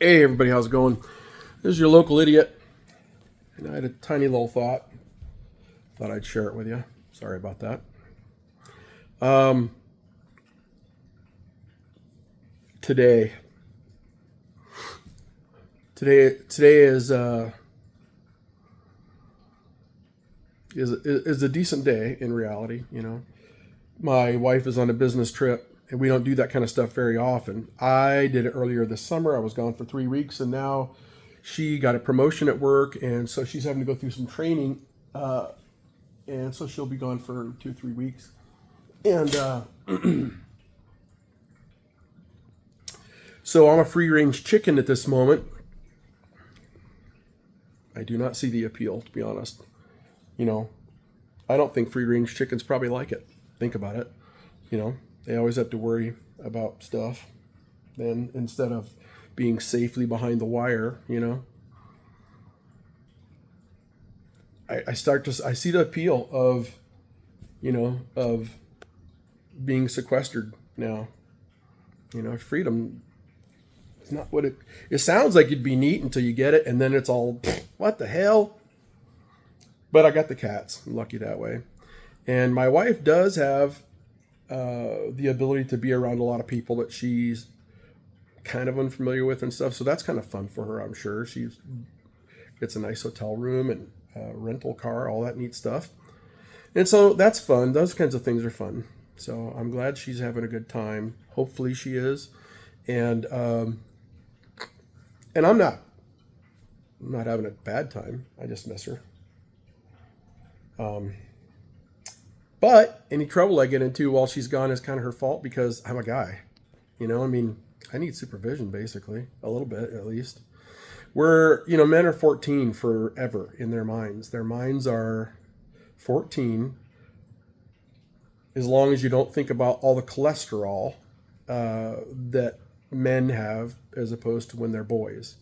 Hey everybody, how's it going? This is your local idiot, and I had a tiny little thought. Thought I'd share it with you. Sorry about that. Um, today, today is a decent day in reality. My wife is on a business trip, and we don't do that kind of stuff very often. I did it earlier this summer. I was gone for 3 weeks, and now she got a promotion at work, and so she's having to go through some training, and so she'll be gone for 2 3 weeks. And so I'm a free range chicken at this moment. I do not see the appeal, to be honest. You know, I don't think free range chickens probably like it. Think about it. They always have to worry about stuff. Then instead of being safely behind the wire, I see the appeal of being sequestered now. Freedom. It's not what it sounds like. It'd be neat until you get it, and then it's all what the hell. But I got the cats. I'm lucky that way. And my wife does have the ability to be around a lot of people that she's kind of unfamiliar with and stuff. So that's kind of fun for her, I'm sure. She gets a nice hotel room and rental car, all that neat stuff. And so that's fun. Those kinds of things are fun. So I'm glad she's having a good time. Hopefully she is. And I'm not having a bad time. I just miss her. But any trouble I get into while she's gone is kind of her fault because I'm a guy. I need supervision basically, a little bit at least. Men are 14 forever in their minds. Their minds are 14 as long as you don't think about all the cholesterol that men have as opposed to when they're boys.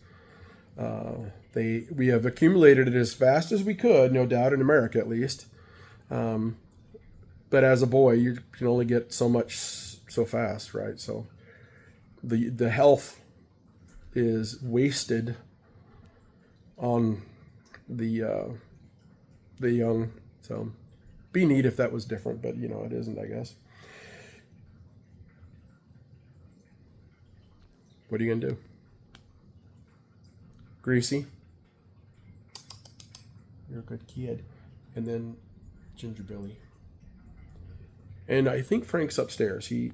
We have accumulated it as fast as we could, no doubt, in America at least. But as a boy, you can only get so much so fast, right? So the health is wasted on the young. So be neat if that was different, but it isn't, I guess. What are you gonna do? Greasy, you're a good kid. And then Ginger Billy. And I think Frank's upstairs. He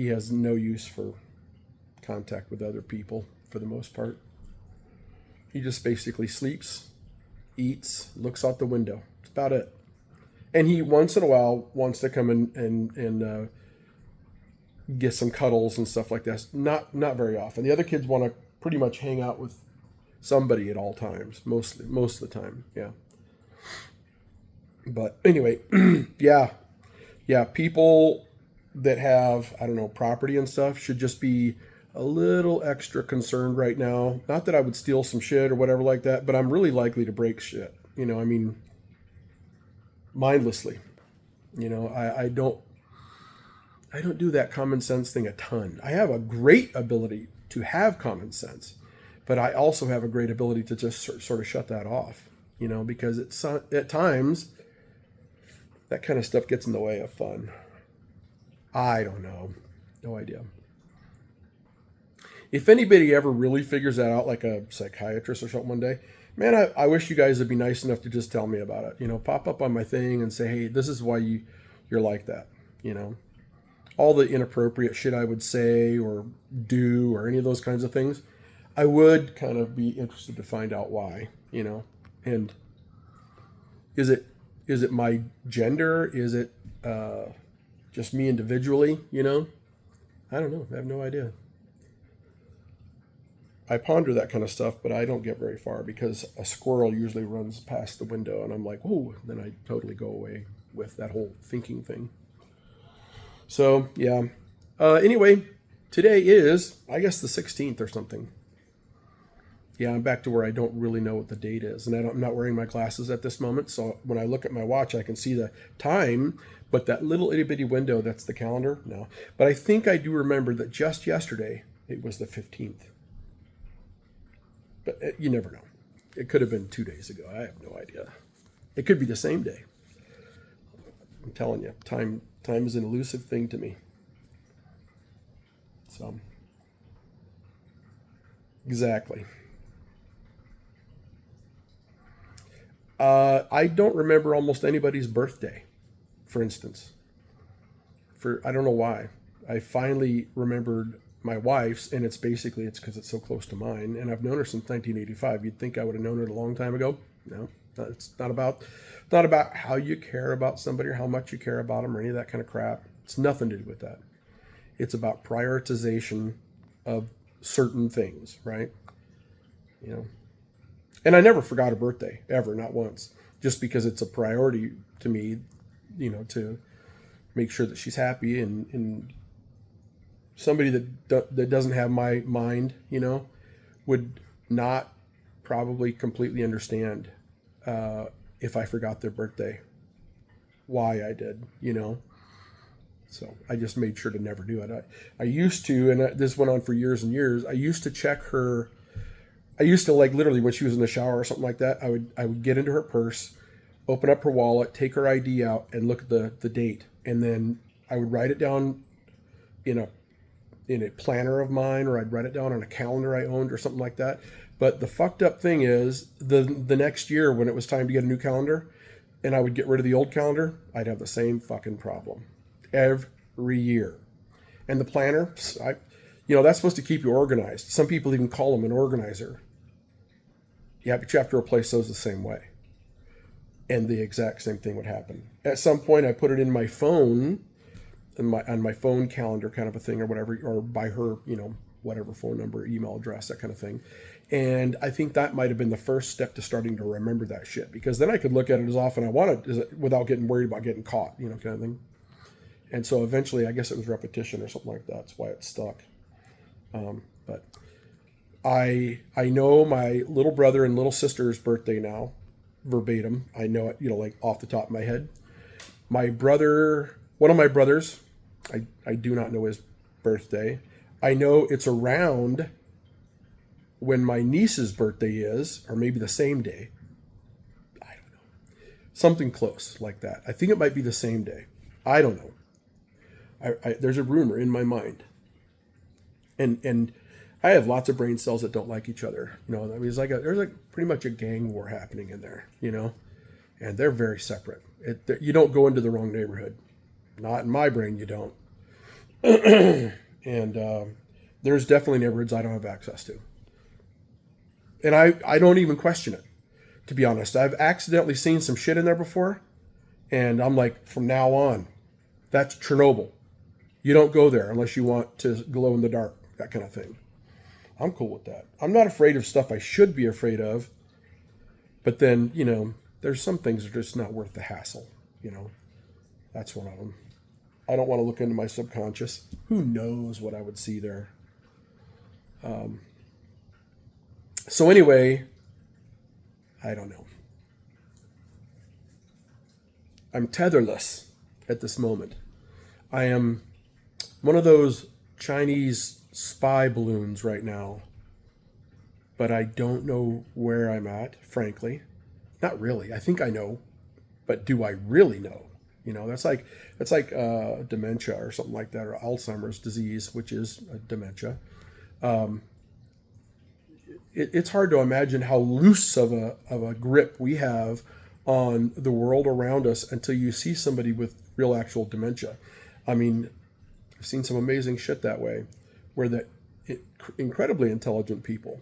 has no use for contact with other people for the most part. He just basically sleeps, eats, looks out the window. That's about it. And he once in a while wants to come in and get some cuddles and stuff like that. Not very often. The other kids want to pretty much hang out with somebody at all times, most of the time. Yeah. But anyway, yeah, people that have, I don't know, property and stuff should just be a little extra concerned right now. Not that I would steal some shit or whatever like that, but I'm really likely to break shit. Mindlessly. I don't do that common sense thing a ton. I have a great ability to have common sense, but I also have a great ability to just sort of shut that off, because it's at times that kind of stuff gets in the way of fun. I don't know. No idea. If anybody ever really figures that out, like a psychiatrist or something one day, man, I wish you guys would be nice enough to just tell me about it. Pop up on my thing and say, hey, this is why you're like that. All the inappropriate shit I would say or do or any of those kinds of things, I would kind of be interested to find out why. And is it my gender? Is it just me individually? I don't know. I have no idea. I ponder that kind of stuff, but I don't get very far because a squirrel usually runs past the window and I'm like, oh, then I totally go away with that whole thinking thing. So, yeah. Anyway, today is, I guess, the 16th or something. Yeah, I'm back to where I don't really know what the date is. And I'm not wearing my glasses at this moment. So when I look at my watch, I can see the time. But that little itty bitty window, that's the calendar? No. But I think I do remember that just yesterday, it was the 15th. But you never know. It could have been 2 days ago. I have no idea. It could be the same day. I'm telling you, time is an elusive thing to me. So, exactly. I don't remember almost anybody's birthday, for instance. I don't know why. I finally remembered my wife's, and it's because it's so close to mine, and I've known her since 1985. You'd think I would have known her a long time ago. No, it's not about how you care about somebody or how much you care about them or any of that kind of crap. It's nothing to do with that. It's about prioritization of certain things, right? You know, and I never forgot her birthday ever, not once, just because it's a priority to me, to make sure that she's happy, and somebody that doesn't have my mind, would not probably completely understand if I forgot their birthday, why I did, So I just made sure to never do it. I used to, and this went on for years and years. I used to check her. I used to, like, literally when she was in the shower or something like that, I would get into her purse, open up her wallet, take her ID out, and look at the date, and then I would write it down in a planner of mine, or I'd write it down on a calendar I owned or something like that. But the fucked up thing is the next year when it was time to get a new calendar, and I would get rid of the old calendar, I'd have the same fucking problem every year. And the planner, that's supposed to keep you organized. Some people even call them an organizer. Yeah, but you have to replace those the same way. And the exact same thing would happen. At some point, I put it in my phone, on my phone calendar kind of a thing or whatever, or by her, whatever phone number, email address, that kind of thing. And I think that might have been the first step to starting to remember that shit, because then I could look at it as often I wanted without getting worried about getting caught, kind of thing. And so eventually, I guess it was repetition or something like that. That's why it stuck. But I know my little brother and little sister's birthday now, verbatim. I know it, like off the top of my head. One of my brothers, I do not know his birthday. I know it's around when my niece's birthday is, or maybe the same day. I don't know. Something close like that. I think it might be the same day. I don't know. There's a rumor in my mind. And I have lots of brain cells that don't like each other. I mean, there's pretty much a gang war happening in there, and they're very separate. You don't go into the wrong neighborhood. Not in my brain, you don't. And there's definitely neighborhoods I don't have access to. And I don't even question it, to be honest. I've accidentally seen some shit in there before, and I'm like, from now on, that's Chernobyl. You don't go there unless you want to glow in the dark, that kind of thing. I'm cool with that. I'm not afraid of stuff I should be afraid of, but then, there's some things that are just not worth the hassle, That's one of them. I don't want to look into my subconscious. Who knows what I would see there? So anyway, I don't know. I'm tetherless at this moment. I am one of those Chinese spy balloons right now, but I don't know where I'm at, frankly. Not really. I think I know, but do I really know? That's like dementia or something like that, or Alzheimer's disease, which is a dementia. It's hard to imagine how loose of a grip we have on the world around us until you see somebody with real actual dementia. I mean, I've seen some amazing shit that way, where incredibly intelligent people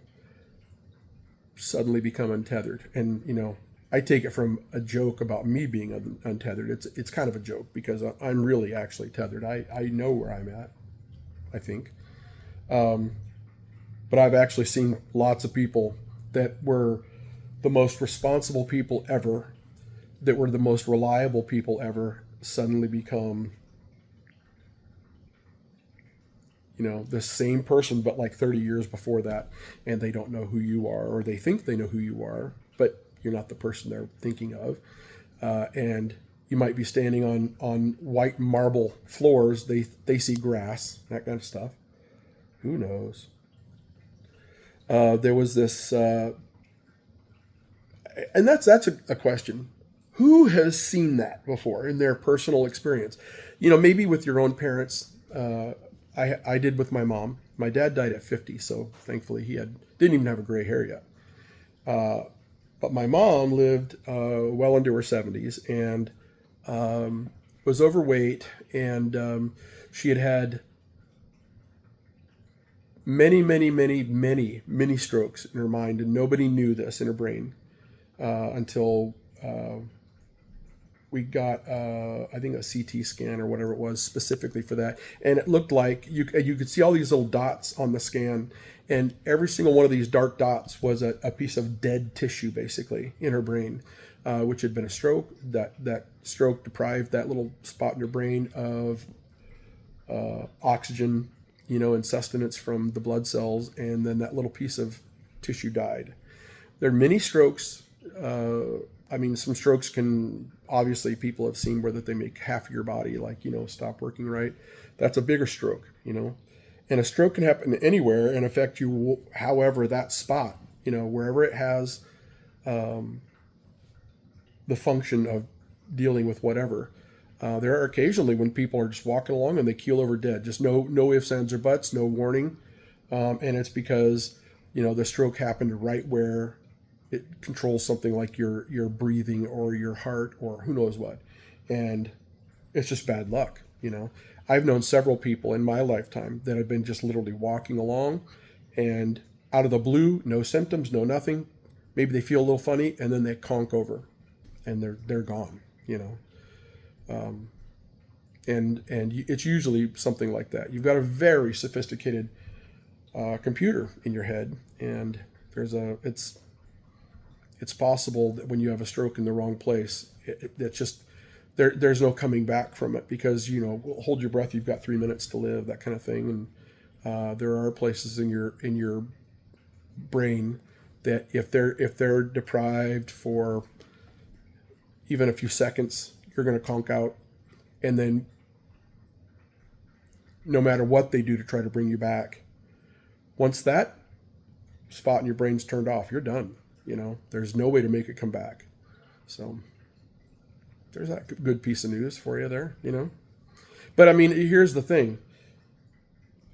suddenly become untethered. And, I take it from a joke about me being untethered. It's kind of a joke, because I'm really actually tethered. I know where I'm at, I think. But I've actually seen lots of people that were the most responsible people ever, that were the most reliable people ever, suddenly become, the same person, but like 30 years before that, and they don't know who you are, or they think they know who you are, but you're not the person they're thinking of. And you might be standing on white marble floors. They see grass, that kind of stuff. Who knows? There was this, and that's a question. Who has seen that before in their personal experience? Maybe with your own parents. I did with my mom. My dad died at 50, so thankfully didn't even have a gray hair yet. But my mom lived well into her 70s and was overweight, and she had many, many, many, many, many strokes in her mind, and nobody knew this in her brain until we got, I think, a CT scan or whatever it was specifically for that. And it looked like you could see all these little dots on the scan, and every single one of these dark dots was a piece of dead tissue, basically, in her brain, which had been a stroke. That stroke deprived that little spot in your brain of oxygen, and sustenance from the blood cells, and then that little piece of tissue died. There are many strokes. Some strokes can, obviously, people have seen where that they make half of your body, like, stop working right. That's a bigger stroke, And a stroke can happen anywhere and affect you however that spot, wherever it has the function of dealing with whatever. There are occasionally when people are just walking along and they keel over dead. Just no ifs, ands, or buts, no warning. And it's because, the stroke happened right where it controls something like your breathing or your heart or who knows what. And it's just bad luck, I've known several people in my lifetime that have been just literally walking along and out of the blue, no symptoms, no nothing. Maybe they feel a little funny and then they conk over and they're gone, and it's usually something like that. You've got a very sophisticated computer in your head, and it's possible that when you have a stroke in the wrong place, it's just there's no coming back from it because hold your breath. You've got 3 minutes to live, that kind of thing. And there are places in your brain that if they're deprived for even a few seconds, you're going to conk out, and then no matter what they do to try to bring you back, once that spot in your brain's turned off, you're done. There's no way to make it come back. So there's that good piece of news for you there, But here's the thing.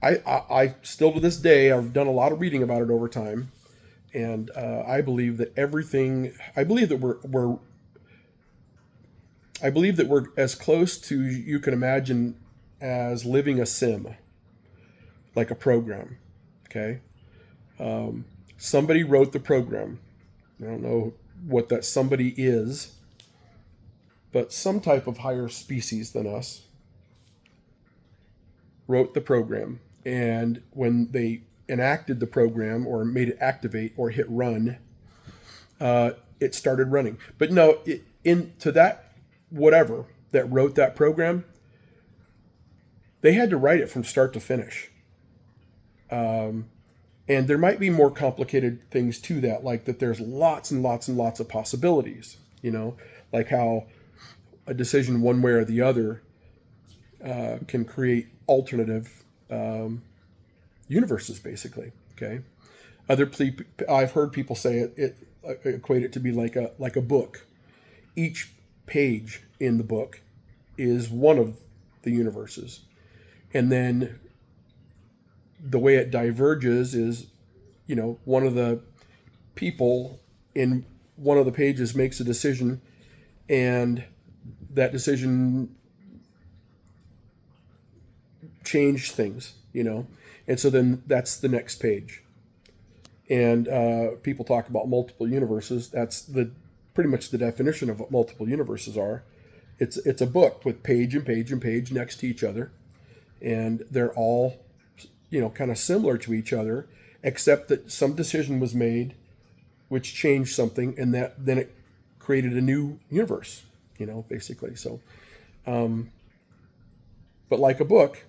I still to this day, I've done a lot of reading about it over time, and I believe that we're as close to you can imagine as living a sim, like a program. Okay, somebody wrote the program. I don't know what that somebody is, but some type of higher species than us wrote the program. And when they enacted the program or made it activate or hit run, it started running. But no, into that whatever that wrote that program, they had to write it from start to finish. And there might be more complicated things to that, like that there's lots and lots and lots of possibilities, like how a decision one way or the other can create alternative universes, basically. Okay. I've heard people say it equate it to be like a book. Each page in the book is one of the universes. And then the way it diverges is, one of the people in one of the pages makes a decision, and that decision changed things, and so then that's the next page. And people talk about multiple universes. That's pretty much the definition of what multiple universes are. It's a book with page and page and page next to each other, and they're all kind of similar to each other, except that some decision was made which changed something, and that then it created a new universe, basically. So, but like a book,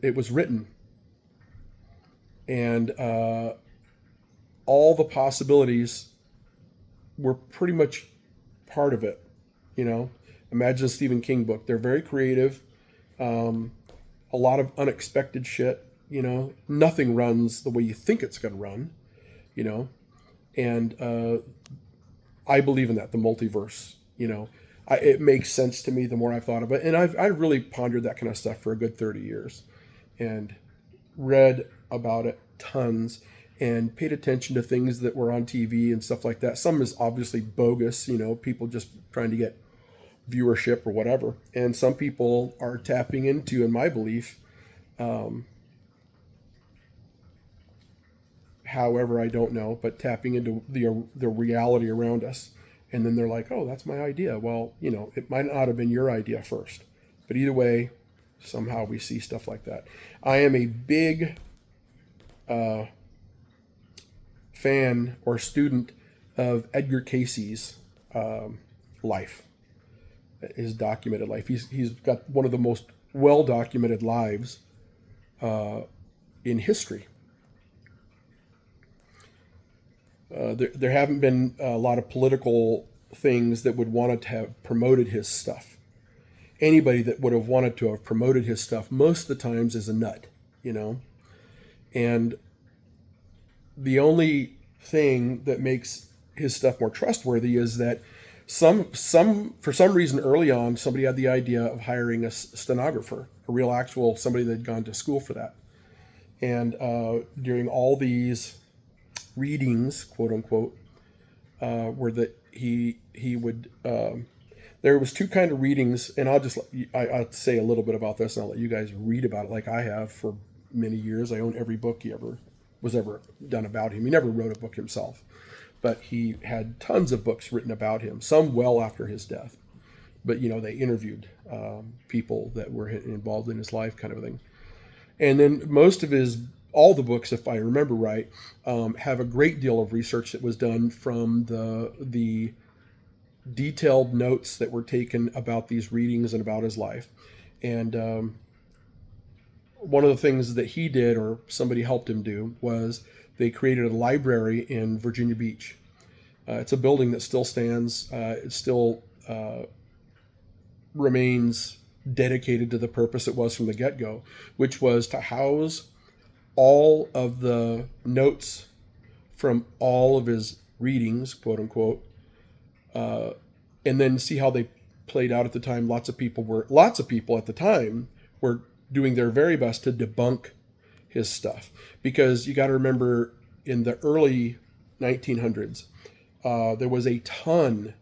it was written, and all the possibilities were pretty much part of it. Imagine a Stephen King book. They're very creative, a lot of unexpected shit. Nothing runs the way you think it's going to run. you know, and I believe in that, the multiverse, you know. It makes sense to me the more I've thought of it, and I've really pondered that kind of stuff for a good 30 years, and read about it tons, and paid attention to things that were on TV and stuff like that. Some is obviously bogus, you know, people just trying to get viewership or whatever, and some people are tapping into, in my belief, however, I don't know, but tapping into the reality around us. And then they're like, oh, that's my idea. Well, you know, it might not have been your idea first. But either way, somehow we see stuff like that. I am a big fan or student of Edgar Casey's life, his documented life. He's got one of the most well documented lives in history. There haven't been a lot of political things that would want to have promoted his stuff. Anybody that would have wanted to have promoted his stuff most of the times is a nut, you know. And the only thing that makes his stuff more trustworthy is that some for some reason early on somebody had the idea of hiring a stenographer, a real actual somebody that had gone to school for that. And during all these readings, quote unquote, were that he would. There was two kind of readings, and I'll say a little bit about this, and I'll let you guys read about it, like I have for many years. I own every book he ever done about him. He never wrote a book himself, but he had tons of books written about him. Some well after his death, but you know they interviewed people that were involved in his life, kind of thing. And then most of all the books, if I remember right, have a great deal of research that was done from the detailed notes that were taken about these readings and about his life. And one of the things that he did, or somebody helped him do, was they created a library in Virginia Beach. It's a building that still stands. It still remains dedicated to the purpose it was from the get-go, which was to house all of the notes from all of his readings, quote unquote, and then see how they played out at the time. Lots of people at the time were doing their very best to debunk his stuff, because you got to remember in the early 1900s, there was a ton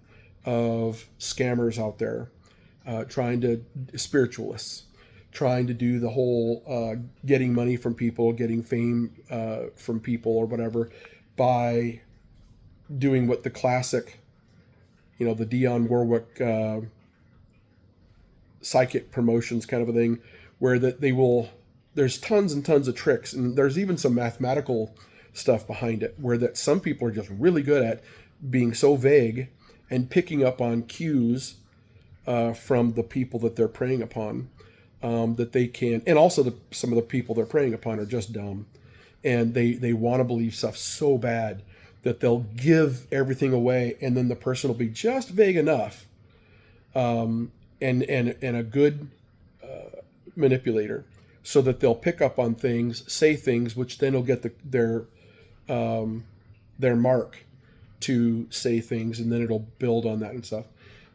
of scammers out there spiritualists, trying to do the whole getting money from people, getting fame from people or whatever, by doing what the classic, you know, the Dionne Warwick psychic promotions kind of a thing, where that there's tons and tons of tricks, and there's even some mathematical stuff behind it, where that some people are just really good at being so vague and picking up on cues from the people that they're preying upon, that they can, and also some of the people they're preying upon are just dumb, and they want to believe stuff so bad that they'll give everything away, and then the person will be just vague enough, and a good manipulator, so that they'll pick up on things, say things, which then will get their mark to say things, and then it'll build on that and stuff.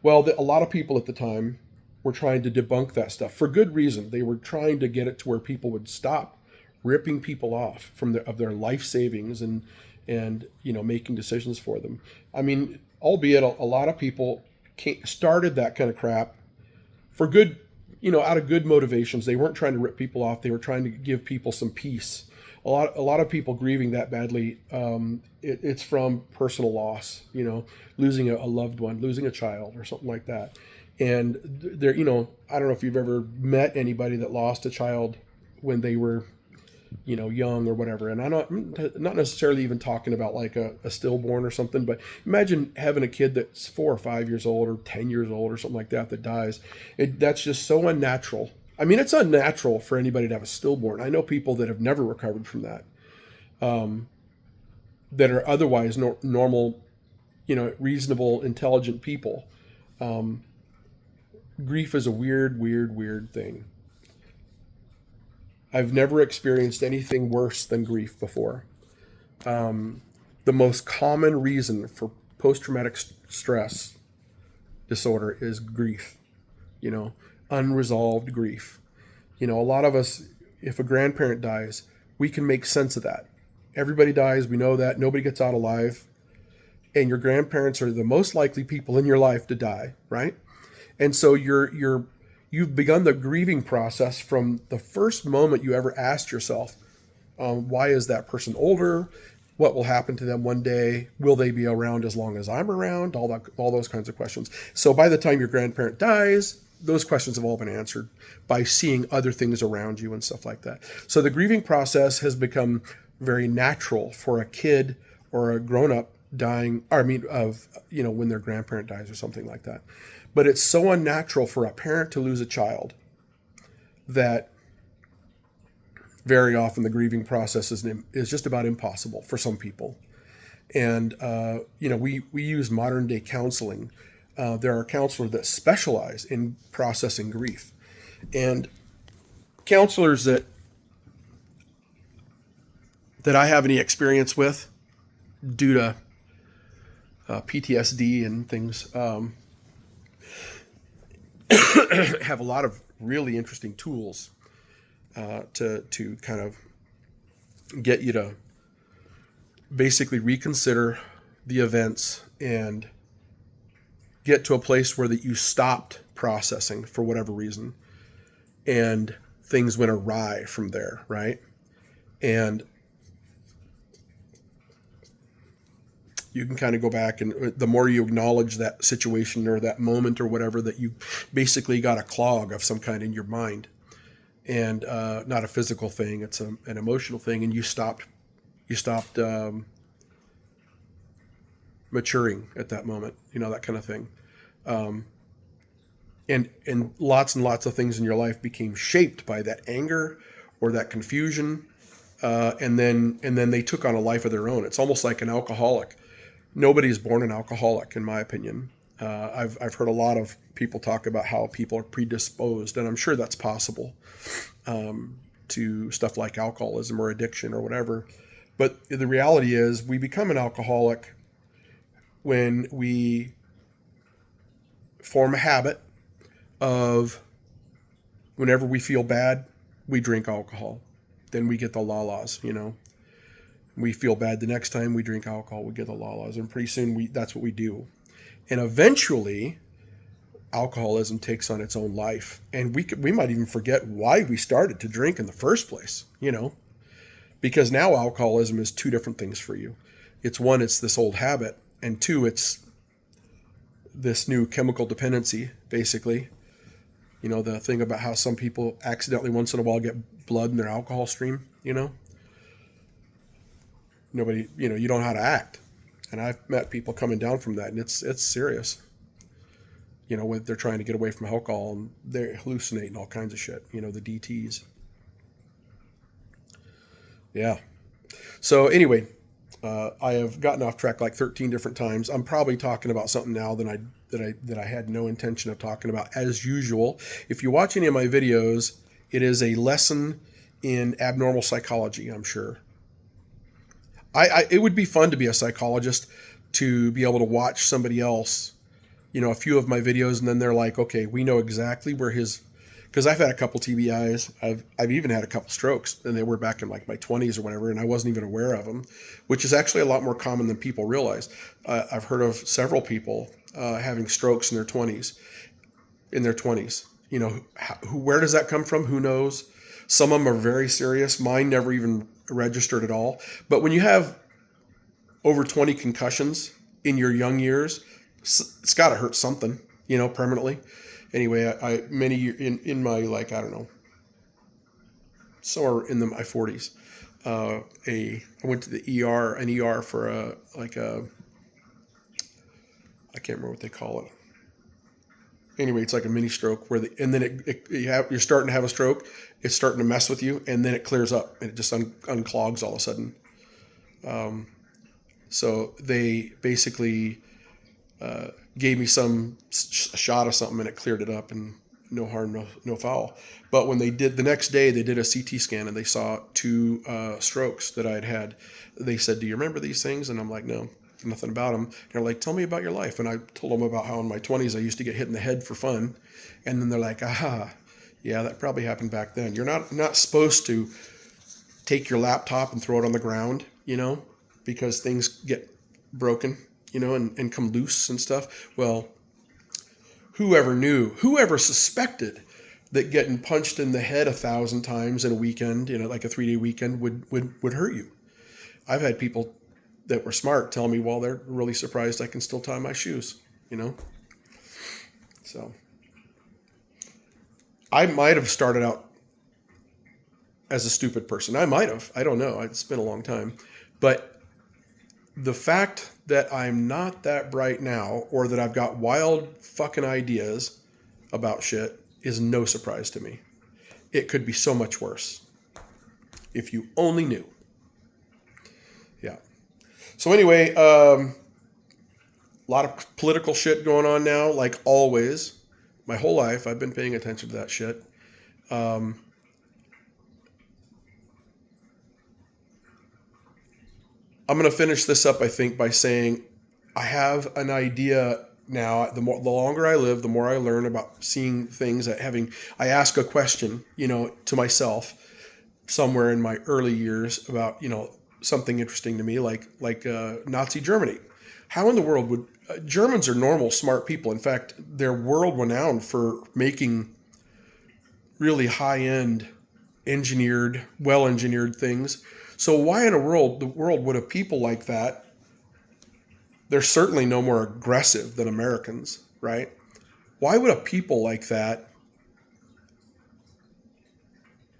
Well, a lot of people at the time were trying to debunk that stuff for good reason. They were trying to get it to where people would stop ripping people off of their life savings and you know, making decisions for them. I mean, albeit a lot of people started that kind of crap for good, you know, out of good motivations. They weren't trying to rip people off. They were trying to give people some peace. A lot of people grieving that badly, it's from personal loss, you know, losing a loved one, losing a child or something like that. And there, you know, I don't know if you've ever met anybody that lost a child when they were, you know, young or whatever. And I'm not necessarily even talking about like a stillborn or something, but imagine having a kid that's 4 or 5 years old or 10 years old or something like that dies. That's just so unnatural. I mean, it's unnatural for anybody to have a stillborn. I know people that have never recovered from that, that are otherwise normal, you know, reasonable, intelligent people. Grief is a weird thing. I've never experienced anything worse than grief before. the most common reason for post-traumatic stress disorder is grief, you know, unresolved grief. You know, a lot of us, if a grandparent dies, we can make sense of that. Everybody dies, we know that. Nobody gets out alive. And your grandparents are the most likely people in your life to die, right? And so you've begun the grieving process from the first moment you ever asked yourself, why is that person older? What will happen to them one day? Will they be around as long as I'm around? All those kinds of questions. So by the time your grandparent dies, those questions have all been answered by seeing other things around you and stuff like that. So the grieving process has become very natural for a kid or a grown-up dying, or I mean, of, you know, when their grandparent dies or something like that. But it's so unnatural for a parent to lose a child that very often the grieving process is just about impossible for some people. And, you know, we use modern day counseling. There are counselors that specialize in processing grief. And counselors that I have any experience with due to PTSD and things have a lot of really interesting tools to kind of get you to basically reconsider the events and get to a place where that you stopped processing for whatever reason and things went awry from there, right? And you can kind of go back, and the more you acknowledge that situation or that moment or whatever, that you basically got a clog of some kind in your mind, and not a physical thing, it's an emotional thing, and you stopped maturing at that moment, you know, that kind of thing. And lots of things in your life became shaped by that anger or that confusion, and then they took on a life of their own. It's almost like an alcoholic. Nobody's born an alcoholic, in my opinion. I've heard a lot of people talk about how people are predisposed, and I'm sure that's possible, to stuff like alcoholism or addiction or whatever. But the reality is we become an alcoholic when we form a habit of whenever we feel bad, we drink alcohol. Then we get the la-las, you know. We feel bad the next time we drink alcohol, we get the la-las. And pretty soon that's what we do. And eventually, alcoholism takes on its own life. And we might even forget why we started to drink in the first place, you know. Because now alcoholism is two different things for you. It's one, it's this old habit. And two, it's this new chemical dependency, basically. You know, the thing about how some people accidentally once in a while get blood in their alcohol stream, you know. Nobody, you know, you don't know how to act. And I've met people coming down from that, and it's serious. You know, when they're trying to get away from alcohol and they're hallucinating all kinds of shit, you know, the DTs. Yeah. So anyway, I have gotten off track like 13 different times. I'm probably talking about something now that I had no intention of talking about, as usual. If you watch any of my videos, it is a lesson in abnormal psychology, I'm sure. It would be fun to be a psychologist, to be able to watch somebody else, you know, a few of my videos, and then they're like, okay, we know exactly where because I've had a couple TBIs, I've even had a couple strokes, and they were back in like my 20s or whatever, and I wasn't even aware of them, which is actually a lot more common than people realize. I've heard of several people having strokes in their 20s. You know, where does that come from? Who knows? Some of them are very serious. Mine never even registered at all. But when you have over 20 concussions in your young years, it's got to hurt something, you know, permanently. Anyway, I many in my, like, I don't know, somewhere in my 40s, I went to the ER for I can't remember what they call it. Anyway, it's like a mini stroke and then you're starting to have a stroke. It's starting to mess with you, and then it clears up and it just unclogs all of a sudden. So they basically gave me some shot of something, and it cleared it up, and no harm, no foul. But when they did the next day, they did a CT scan and they saw two strokes that I had had. They said, "Do you remember these things?" And I'm like, "No, nothing about them." They're like, "Tell me about your life." And I told them about how in my 20s I used to get hit in the head for fun. And then they're like, "Aha, yeah, that probably happened back then. You're not supposed to take your laptop and throw it on the ground, because things get broken, and come loose and stuff." Well, whoever suspected that getting punched in the head 1,000 times in a weekend, like a 3-day weekend would hurt you. I've had people that were smart tell me, well, they're really surprised I can still tie my shoes, So I might have started out as a stupid person. I might have. I don't know. It's been a long time. But the fact that I'm not that bright now, or that I've got wild fucking ideas about shit, is no surprise to me. It could be so much worse if you only knew. Yeah. So anyway, a lot of political shit going on now, like always. My whole life, I've been paying attention to that shit. I'm going to finish this up, I think, by saying I have an idea now. The longer I live, the more I learn about seeing things. I ask a question, to myself somewhere in my early years about, something interesting to me, like Nazi Germany. How in the world would Germans are normal, smart people. In fact, they're world renowned for making really high-end, well-engineered things. So why in the world would a people like that? They're certainly no more aggressive than Americans, right? Why would a people like that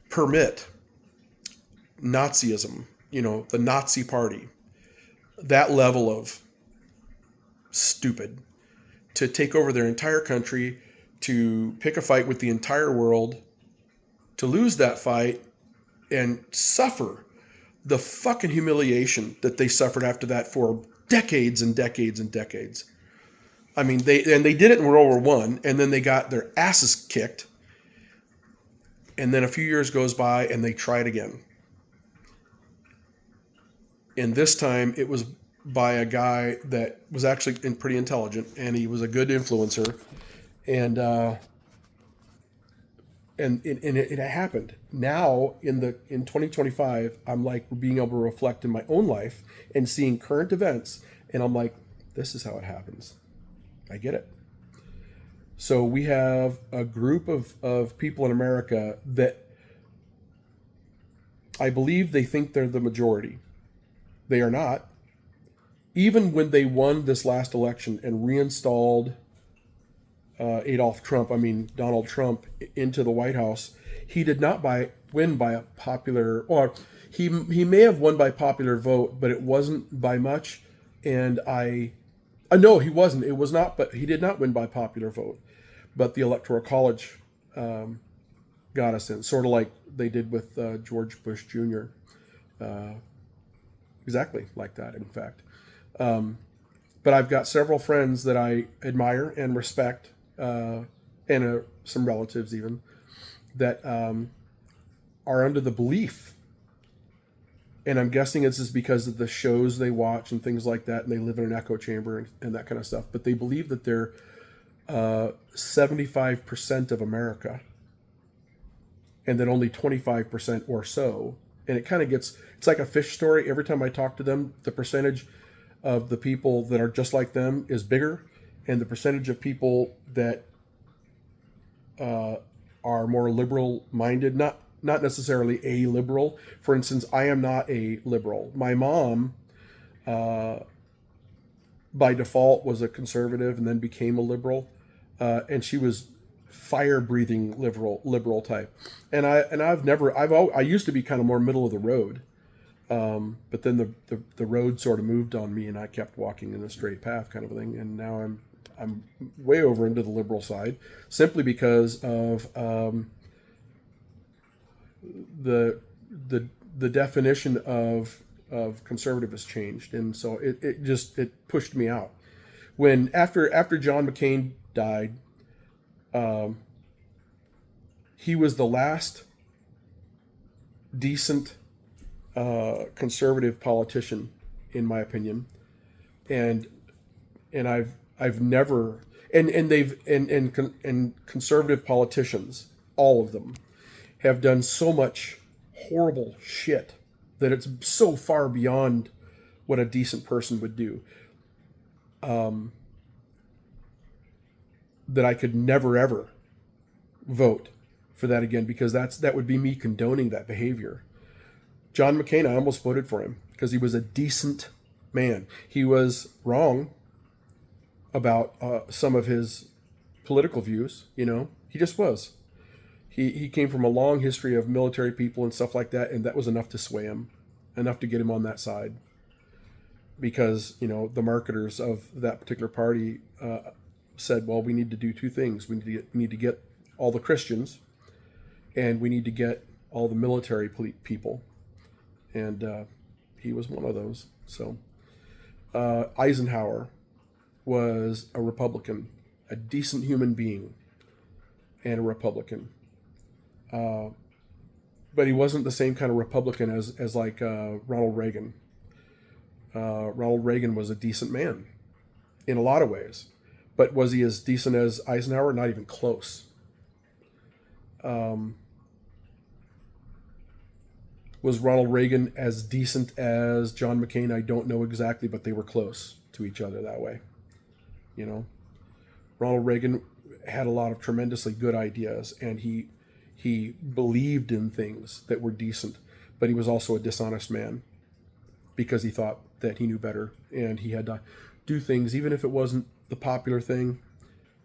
permit Nazism, the Nazi party, that level of stupid, to take over their entire country, to pick a fight with the entire world, to lose that fight and suffer the fucking humiliation that they suffered after that for decades and decades and decades. I mean, they did it in World War I, and then they got their asses kicked, and then a few years goes by and they try it again. And this time it was by a guy that was actually pretty intelligent, and he was a good influencer, and it happened. Now in 2025, I'm like being able to reflect in my own life and seeing current events, and I'm like, this is how it happens. I get it. So we have a group of people in America that I believe they think they're the majority. They are not. Even when they won this last election and reinstalled Donald Trump into the White House, he did not win by a popular, or he may have won by popular vote, but it wasn't by much. And no, he wasn't. It was not, but he did not win by popular vote. But the Electoral College got us in, sort of like they did with George Bush Jr. Exactly like that, in fact. But I've got several friends that I admire and respect, and some relatives even, that are under the belief, and I'm guessing it's just because of the shows they watch and things like that, and they live in an echo chamber and that kind of stuff, but they believe that they're 75% of America, and then only 25% or so. And it kind of it's like a fish story. Every time I talk to them, the percentage of the people that are just like them is bigger, and the percentage of people that are more liberal minded, not necessarily a liberal. For instance, I am not a liberal. My mom, by default, was a conservative and then became a liberal, and she was fire breathing liberal type. And I used to be kind of more middle of the road. But then the road sort of moved on me, and I kept walking in a straight path, kind of a thing. And now I'm way over into the liberal side, simply because of the definition of conservative has changed, and so it pushed me out. When after John McCain died, he was the last decent conservative politician, in my opinion, and I've never and conservative politicians, all of them, have done so much horrible shit that it's so far beyond what a decent person would do, that I could never ever vote for that again, because that would be me condoning that behavior. John McCain, I almost voted for him because he was a decent man. He was wrong about some of his political views. He just was. He came from a long history of military people and stuff like that, and that was enough to sway him, enough to get him on that side. Because the marketers of that particular party said, well, we need to do two things. We need to get all the Christians, and we need to get all the military people. And he was one of those. So Eisenhower was a Republican, a decent human being, and a Republican. But he wasn't the same kind of Republican as like Ronald Reagan. Ronald Reagan was a decent man in a lot of ways. But was he as decent as Eisenhower? Not even close. Was Ronald Reagan as decent as John McCain? I don't know exactly, but they were close to each other that way. Ronald Reagan had a lot of tremendously good ideas, and he believed in things that were decent, but he was also a dishonest man because he thought that he knew better, and he had to do things, even if it wasn't the popular thing,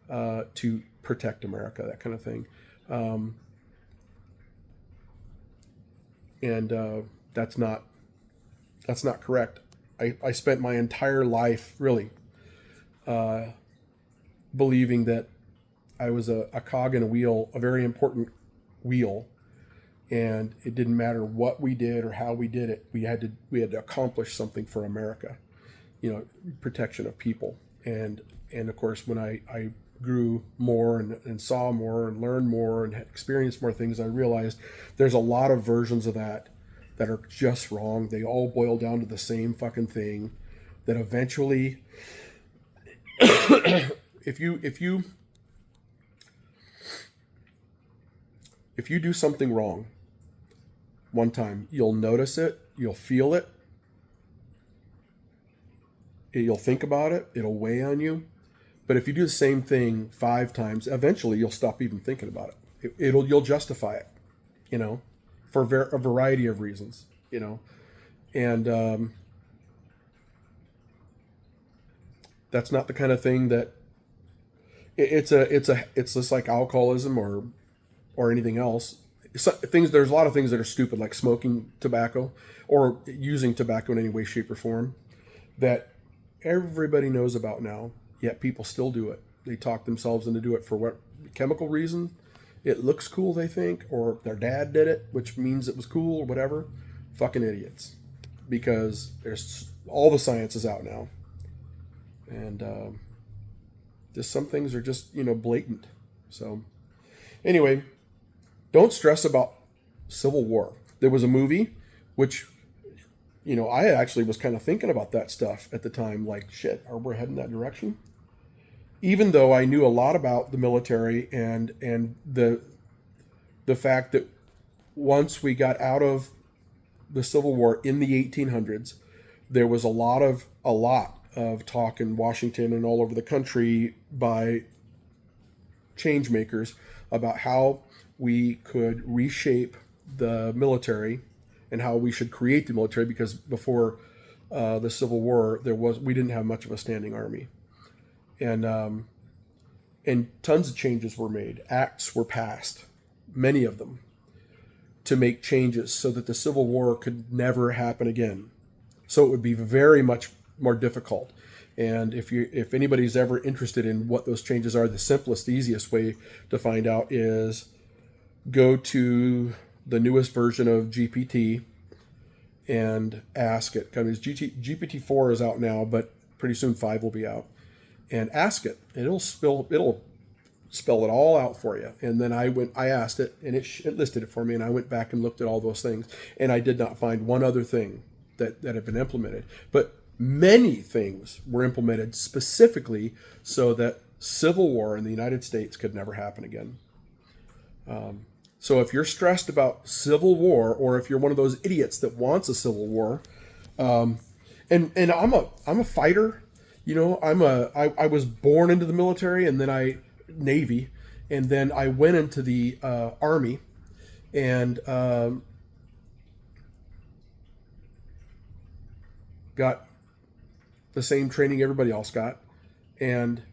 to protect America, that kind of thing. And that's not correct. I spent my entire life really believing that I was a cog in a wheel, a very important wheel, and it didn't matter what we did or how we did it. We had to accomplish something for America, protection of people. And of course, when I grew more and saw more and learned more and experienced more things, I realized there's a lot of versions of that are just wrong. They all boil down to the same fucking thing, that eventually if you do something wrong one time, you'll notice it, you'll feel it, you'll think about it, it'll weigh on you. But if you do the same thing 5 times, eventually you'll stop even thinking about it. You'll justify it, for a variety of reasons, and that's not the kind of thing that it's just like alcoholism or anything else. There's a lot of things that are stupid, like smoking tobacco or using tobacco in any way, shape, or form, that everybody knows about now. Yet people still do it. They talk themselves into do it for what chemical reason? It looks cool, they think, or their dad did it, which means it was cool or whatever. Fucking idiots. Because there's all the science is out now, and just some things are just blatant. So anyway, don't stress about Civil War. There was a movie, which I actually was kind of thinking about that stuff at the time, like, shit, are we heading that direction? Even though I knew a lot about the military and the fact that once we got out of the Civil War in the 1800s, there was a lot of talk in Washington and all over the country by change makers about how we could reshape the military and how we should create the military, because before the Civil War we didn't have much of a standing army, and tons of changes were made. Acts were passed, many of them, to make changes so that the Civil War could never happen again. So it would be very much more difficult. And if anybody's ever interested in what those changes are, the simplest, easiest way to find out is go to the newest version of GPT and ask it. Because GPT-4 is out now, but pretty soon 5 will be out. And ask it. It'll spell it all out for you. And then I asked it, and it listed it for me, and I went back and looked at all those things, and I did not find one other thing that had been implemented. But many things were implemented specifically so that civil war in the United States could never happen again. So if you're stressed about civil war, or if you're one of those idiots that wants a civil war, and I'm a fighter, you know, I was born into the military, and then Navy, and then I went into the Army, and got the same training everybody else got, and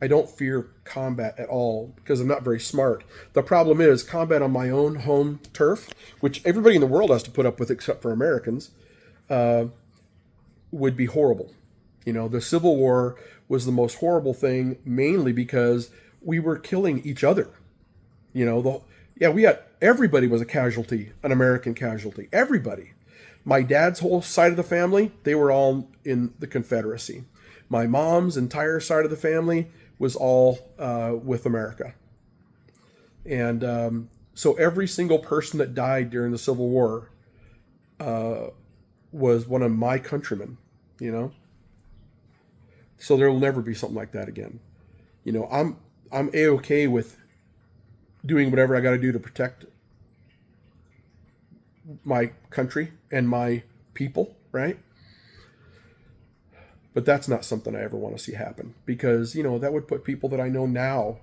I don't fear combat at all because I'm not very smart. The problem is combat on my own home turf, which everybody in the world has to put up with except for Americans, would be horrible. You know, the Civil War was the most horrible thing, mainly because we were killing each other. You know, everybody was a casualty, an American casualty. Everybody. My dad's whole side of the family, they were all in the Confederacy. My mom's entire side of the family was all with America. And so every single person that died during the Civil War was one of my countrymen, you know? So there will never be something like that again. You know, I'm A-okay with doing whatever I got to do to protect my country and my people, right? But that's not something I ever want to see happen, because, you know, that would put people that I know now,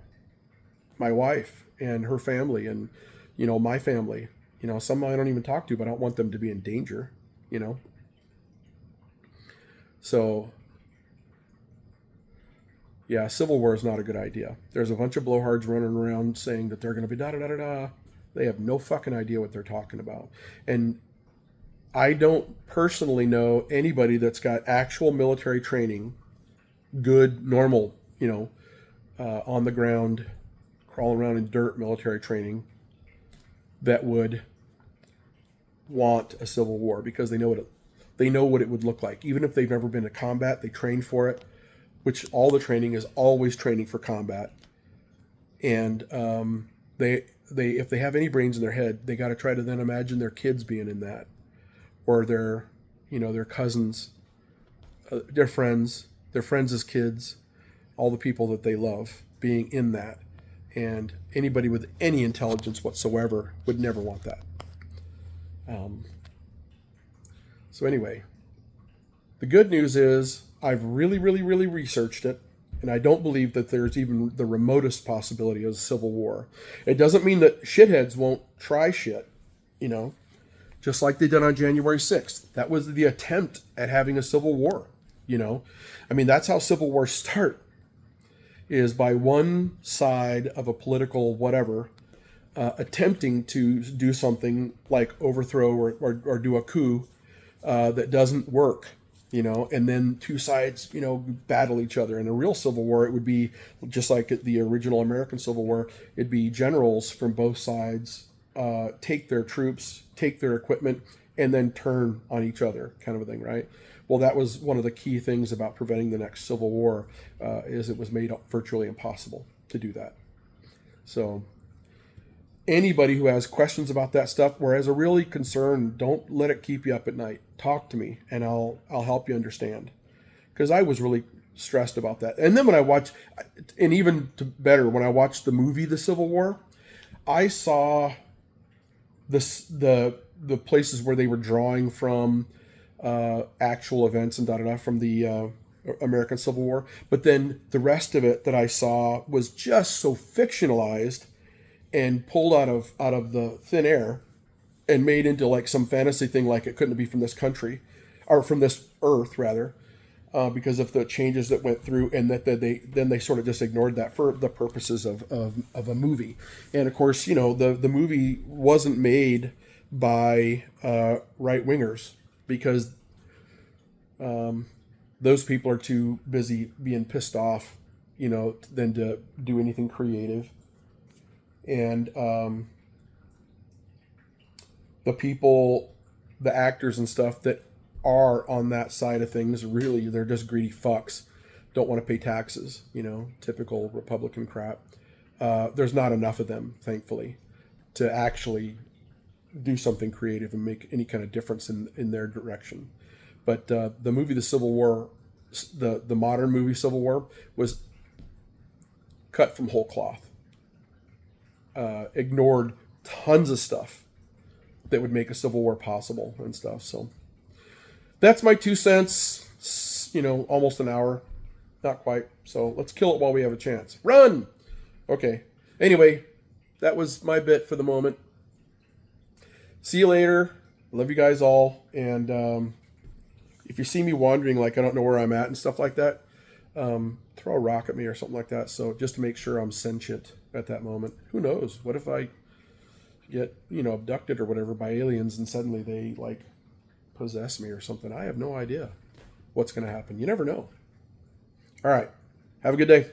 my wife and her family, and, you know, my family, you know, some I don't even talk to, but I don't want them to be in danger, you know? So, yeah, Civil War is not a good idea. There's a bunch of blowhards running around saying that they're going to be da-da-da-da-da. They have no fucking idea what they're talking about. And I don't personally know anybody that's got actual military training, good, normal, you know, on the ground, crawling around in dirt military training, that would want a civil war, because they know what it would look like. Even if they've never been to combat, they train for it, which all the training is always training for combat. And they if they have any brains in their head, they got to try to then imagine their kids being in that, or their cousins, their friends as kids, all the people that they love being in that. And anybody with any intelligence whatsoever would never want that. So anyway, the good news is I've really, really, really researched it, and I don't believe that there's even the remotest possibility of a civil war. It doesn't mean that shitheads won't try shit, you know, just like they did on January 6th. That was the attempt at having a civil war, you know. I mean, that's how civil wars start, is by one side of a political whatever attempting to do something like overthrow or do a coup that doesn't work, you know, and then two sides, you know, battle each other. In a real civil war, it would be just like the original American Civil War. It'd be generals from both sides take their troops, take their equipment, and then turn on each other, kind of a thing, right? Well, that was one of the key things about preventing the next civil war, is it was made virtually impossible to do that. So anybody who has questions about that stuff, or has a really concern, don't let it keep you up at night. Talk to me, and I'll help you understand. Because I was really stressed about that. And then when I watched, and even better, when I watched the movie The Civil War, I saw the places where they were drawing from actual events and da-da-da from the American Civil War. But then the rest of it that I saw was just so fictionalized and pulled out of the thin air and made into like some fantasy thing, like it couldn't be from this country, or from this earth rather, because of the changes that went through, and that they sort of just ignored that for the purposes of a movie. And of course, you know, the movie wasn't made by right wingers, because those people are too busy being pissed off, you know, than to do anything creative. And the people, the actors and stuff that are on that side of things, really, they're just greedy fucks don't want to pay taxes, typical Republican crap. There's not enough of them, thankfully, to actually do something creative and make any kind of difference in their direction. But the movie The Civil War, the modern movie Civil War, was cut from whole cloth. Ignored tons of stuff that would make a civil war possible and stuff. So that's my 2 cents. Almost an hour. Not quite. So let's kill it while we have a chance. Run! Okay. Anyway, that was my bit for the moment. See you later. Love you guys all. And if you see me wandering, like I don't know where I'm at and stuff like that, throw a rock at me or something like that. So just to make sure I'm sentient at that moment. Who knows? What if I get, abducted or whatever by aliens and suddenly they like possess me or something? I have no idea what's going to happen. You never know. All right. Have a good day.